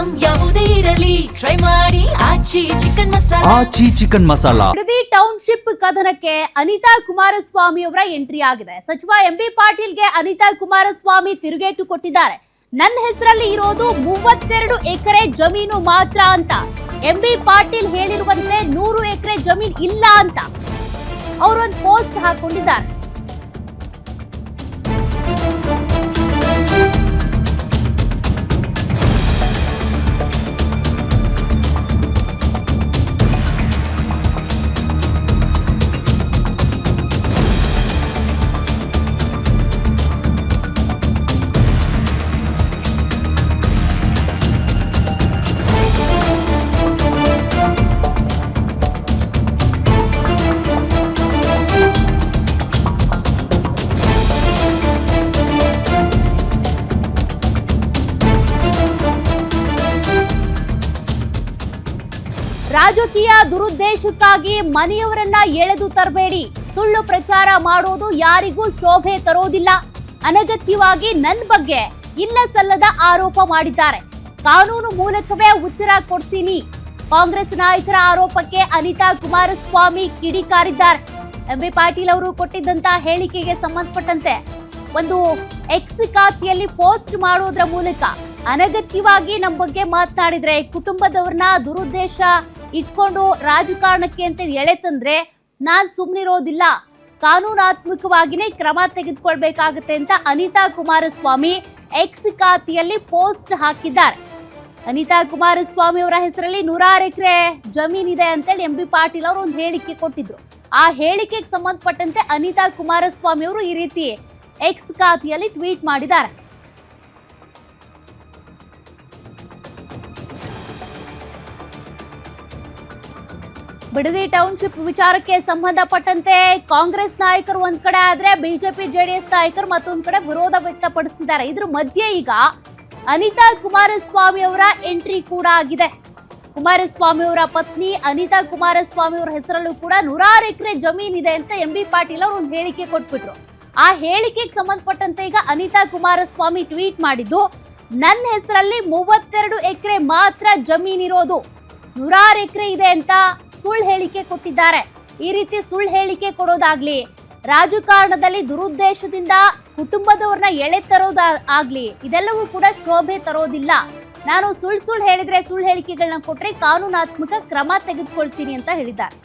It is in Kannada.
ಐಟಂ ಯಾವುದೇ ಇರಲಿ ಟ್ರೈ ಮಾಡಿ ಆಚಿ ಚಿಕನ್ ಮಸಾಲಾ. ಬಿಡದಿ ಟೌನ್ಶಿಪ್ ಕದನಕ್ಕೆ ಅನಿತಾ ಕುಮಾರಸ್ವಾಮಿ ಅವರ ಎಂಟ್ರಿ ಆಗಿದೆ. ಸಚಿವ ಎಂಬಿ ಪಾಟೀಲ್ಗೆ ಅನಿತಾ ಕುಮಾರಸ್ವಾಮಿ ತಿರುಗೇಟು ಕೊಟ್ಟಿದ್ದಾರೆ. ನನ್ನ ಹೆಸರಲ್ಲಿ ಇರೋದು 32 ಎಕರೆ ಜಮೀನು ಮಾತ್ರ ಅಂತ. ಎಂಬಿ ಪಾಟೀಲ್ ಹೇಳಿರುವಂತೆ 100 ಎಕರೆ ಜಮೀನ್ ಇಲ್ಲ ಅಂತ ಅವರೊಂದು ಪೋಸ್ಟ್ ಹಾಕೊಂಡಿದ್ದಾರೆ. ರಾಜಕೀಯ ದುರುದ್ದೇಶಕ್ಕಾಗಿ ಮನೆಯವರನ್ನ ಎಳೆದು ತರಬೇಡಿ. ಸುಳ್ಳು ಪ್ರಚಾರ ಮಾಡೋದು ಯಾರಿಗೂ ಶೋಭೆ ತರೋದಿಲ್ಲ. ಅನಗತ್ಯವಾಗಿ ನನ್ನ ಬಗ್ಗೆ ಇಲ್ಲ ಸಲ್ಲದ ಆರೋಪ ಮಾಡಿದ್ದಾರೆ. ಕಾನೂನು ಮೂಲಕವೇ ಉತ್ತರ ಕೊಡ್ತೀನಿ. ಕಾಂಗ್ರೆಸ್ ನಾಯಕರ ಆರೋಪಕ್ಕೆ ಅನಿತಾ ಕುಮಾರಸ್ವಾಮಿ ಕಿಡಿಕಾರಿದ್ದಾರೆ. ಎಂಬಿ ಪಾಟೀಲ್ ಅವರು ಕೊಟ್ಟಿದ್ದಂತ ಹೇಳಿಕೆಗೆ ಸಂಬಂಧಪಟ್ಟಂತೆ ಒಂದು ಎಕ್ಸ್ ಖಾತೆಯಲ್ಲಿ ಪೋಸ್ಟ್ ಮಾಡೋದ್ರ ಮೂಲಕ ಅನಗತ್ಯವಾಗಿ ನಮ್ಮ ಬಗ್ಗೆ ಮಾತನಾಡಿದ್ರೆ, ಕುಟುಂಬದವ್ರನ್ನ ದುರುದ್ದೇಶ ಇಟ್ಕೊಂಡು ರಾಜಕಾರಣಕ್ಕೆ ಅಂತ ಎಳೆತಂದ್ರೆ ನಾನ್ ಸುಮ್ನಿರೋದಿಲ್ಲ, ಕಾನೂನಾತ್ಮಕವಾಗಿನೇ ಕ್ರಮ ತೆಗೆದುಕೊಳ್ಬೇಕಾಗತ್ತೆ ಅಂತ ಅನಿತಾ ಕುಮಾರಸ್ವಾಮಿ ಎಕ್ಸ್ ಖಾತೆಯಲ್ಲಿ ಪೋಸ್ಟ್ ಹಾಕಿದ್ದಾರೆ. ಅನಿತಾ ಕುಮಾರಸ್ವಾಮಿ ಅವರ ಹೆಸರಲ್ಲಿ 100 ಎಕರೆ ಜಮೀನಿದೆ ಅಂತೇಳಿ ಎಂಬಿ ಪಾಟೀಲ್ ಅವರು ಒಂದು ಹೇಳಿಕೆ ಕೊಟ್ಟಿದ್ರು. ಆ ಹೇಳಿಕೆಗೆ ಸಂಬಂಧಪಟ್ಟಂತೆ ಅನಿತಾ ಕುಮಾರಸ್ವಾಮಿ ಅವರು ಈ ರೀತಿ ಎಕ್ಸ್ ಖಾತೆಯಲ್ಲಿ ಟ್ವೀಟ್ ಮಾಡಿದ್ದಾರೆ. ಬಿಡದಿ ಟೌನ್ಶಿಪ್ ವಿಚಾರಕ್ಕೆ ಸಂಬಂಧಪಟ್ಟಂತೆ ಕಾಂಗ್ರೆಸ್ ನಾಯಕರು ಒಂದ್ ಕಡೆ ಆದ್ರೆ ಬಿಜೆಪಿ ಜೆಡಿಎಸ್ ನಾಯಕರು ಮತ್ತೊಂದ್ ಕಡೆ ವಿರೋಧ ವ್ಯಕ್ತಪಡಿಸಿದ್ದಾರೆ. ಇದ್ರ ಮಧ್ಯೆ ಈಗ ಅನಿತಾ ಕುಮಾರಸ್ವಾಮಿ ಅವರ ಎಂಟ್ರಿ ಕೂಡ ಆಗಿದೆ. ಕುಮಾರಸ್ವಾಮಿ ಅವರ ಪತ್ನಿ ಅನಿತಾ ಕುಮಾರಸ್ವಾಮಿ ಅವರ ಹೆಸರಲ್ಲೂ ಕೂಡ 100 ಎಕರೆ ಜಮೀನ್ ಇದೆ ಅಂತ ಎಂಬಿ ಪಾಟೀಲ್ ಅವರು ಒಂದು ಹೇಳಿಕೆ ಕೊಟ್ಬಿಟ್ರು. ಆ ಹೇಳಿಕೆಗೆ ಸಂಬಂಧಪಟ್ಟಂತೆ ಈಗ ಅನಿತಾ ಕುಮಾರಸ್ವಾಮಿ ಟ್ವೀಟ್ ಮಾಡಿದ್ದು, ನನ್ನ ಹೆಸರಲ್ಲಿ 32 ಎಕರೆ ಮಾತ್ರ ಜಮೀನ್ ಇರೋದು, 100 ಎಕರೆ ಇದೆ ಅಂತ ಸುಳ್ಳು ಹೇಳಿಕೆ ಕೊಟ್ಟಿದ್ದಾರೆ. ಈ ರೀತಿ ಸುಳ್ಳು ಹೇಳಿಕೆ ಕೊಡೋದಾಗ್ಲಿ, ರಾಜಕಾರಣದಲ್ಲಿ ದುರುದ್ದೇಶದಿಂದ ಕುಟುಂಬದವ್ರನ್ನ ಎಳೆ ತರೋದಾಗ್ಲಿ, ಇದೆಲ್ಲವೂ ಕೂಡ ಶೋಭೆ ತರೋದಿಲ್ಲ. ನಾನು ಸುಳ್ಳು ಹೇಳಿದ್ರೆ, ಸುಳ್ಳು ಹೇಳಿಕೆಗಳನ್ನ ಕೊಟ್ರೆ ಕಾನೂನಾತ್ಮಕ ಕ್ರಮ ತೆಗೆದುಕೊಳ್ತೀನಿ ಅಂತ ಹೇಳಿದ್ದಾರೆ.